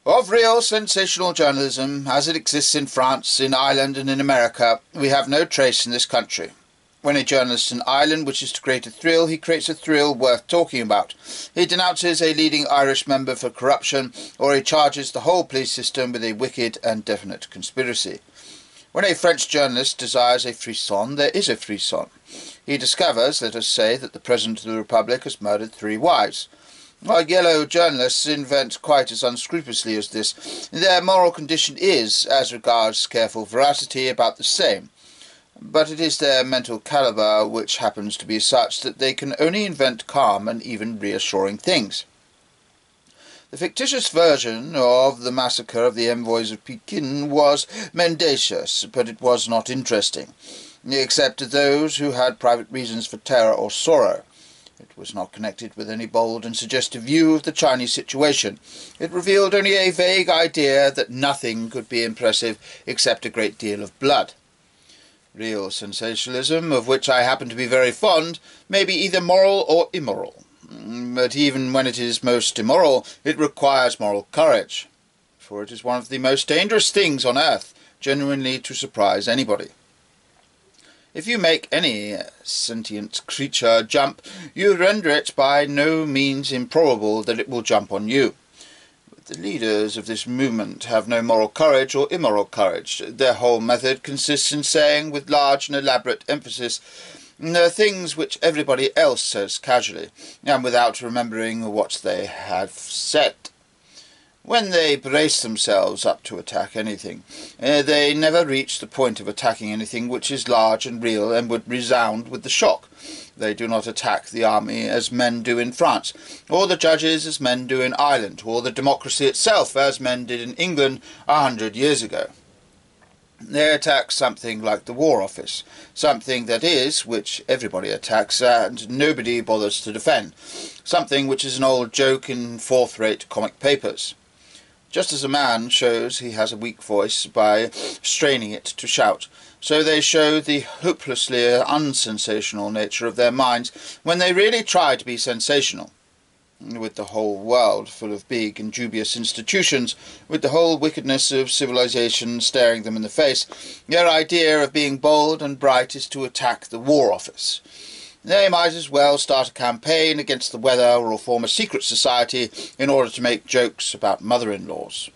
Of real sensational journalism, as it exists in France, in Ireland and in America, we have no trace in this country. When a journalist in Ireland wishes to create a thrill, he creates a thrill worth talking about. He denounces a leading Irish member for corruption, or he charges the whole police system with a wicked and definite conspiracy. When a French journalist desires a frisson, there is a frisson. He discovers, let us say, that the President of the Republic has murdered 3 wives. While yellow journalists invent quite as unscrupulously as this, their moral condition is, as regards careful veracity, about the same. But it is their mental calibre which happens to be such that they can only invent calm and even reassuring things. The fictitious version of the massacre of the envoys of Pekin was mendacious, but it was not interesting, except to those who had private reasons for terror or sorrow. It was not connected with any bold and suggestive view of the Chinese situation. It revealed only a vague idea that nothing could be impressive except a great deal of blood. Real sensationalism, of which I happen to be very fond, may be either moral or immoral. But even when it is most immoral, it requires moral courage, for it is one of the most dangerous things on earth, genuinely to surprise anybody. If you make any sentient creature jump, you render it by no means improbable that it will jump on you. But the leaders of this movement have no moral courage or immoral courage. Their whole method consists in saying, with large and elaborate emphasis, things which everybody else says casually, and without remembering what they have said. When they brace themselves up to attack anything, they never reach the point of attacking anything which is large and real and would resound with the shock. They do not attack the army as men do in France, or the judges as men do in Ireland, or the democracy itself as men did in England 100 years ago. They attack something like the War Office, something that is, which everybody attacks and nobody bothers to defend, something which is an old joke in fourth-rate comic papers. Just as a man shows he has a weak voice by straining it to shout, so they show the hopelessly unsensational nature of their minds when they really try to be sensational. With the whole world full of big and dubious institutions, with the whole wickedness of civilization staring them in the face, their idea of being bold and bright is to attack the War Office. They might as well start a campaign against the weather or form a secret society in order to make jokes about mother-in-laws.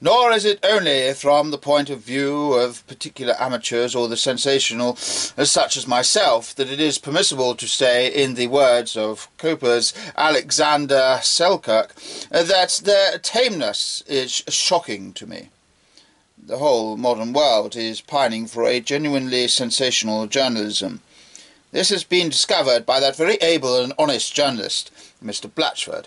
Nor is it only from the point of view of particular amateurs or the sensational, as such as myself, that it is permissible to say, in the words of Cowper's Alexander Selkirk, that their tameness is shocking to me. The whole modern world is pining for a genuinely sensational journalism. This has been discovered by that very able and honest journalist, Mr. Blatchford,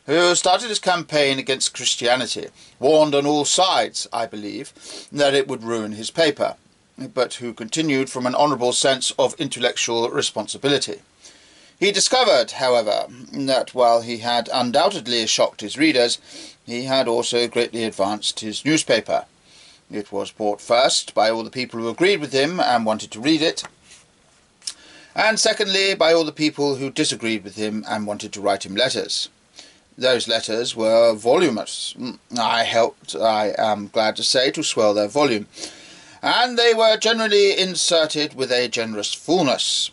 who started his campaign against Christianity, warned on all sides, I believe, that it would ruin his paper, but who continued from an honourable sense of intellectual responsibility. He discovered, however, that while he had undoubtedly shocked his readers, he had also greatly advanced his newspaper. It was bought first by all the people who agreed with him and wanted to read it, and secondly by all the people who disagreed with him and wanted to write him letters. Those letters were voluminous. I helped, I am glad to say, to swell their volume, and they were generally inserted with a generous fullness.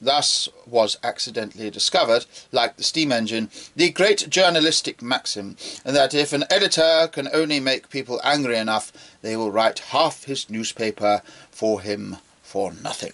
Thus was accidentally discovered, like the steam engine, the great journalistic maxim that if an editor can only make people angry enough, they will write half his newspaper for him for nothing.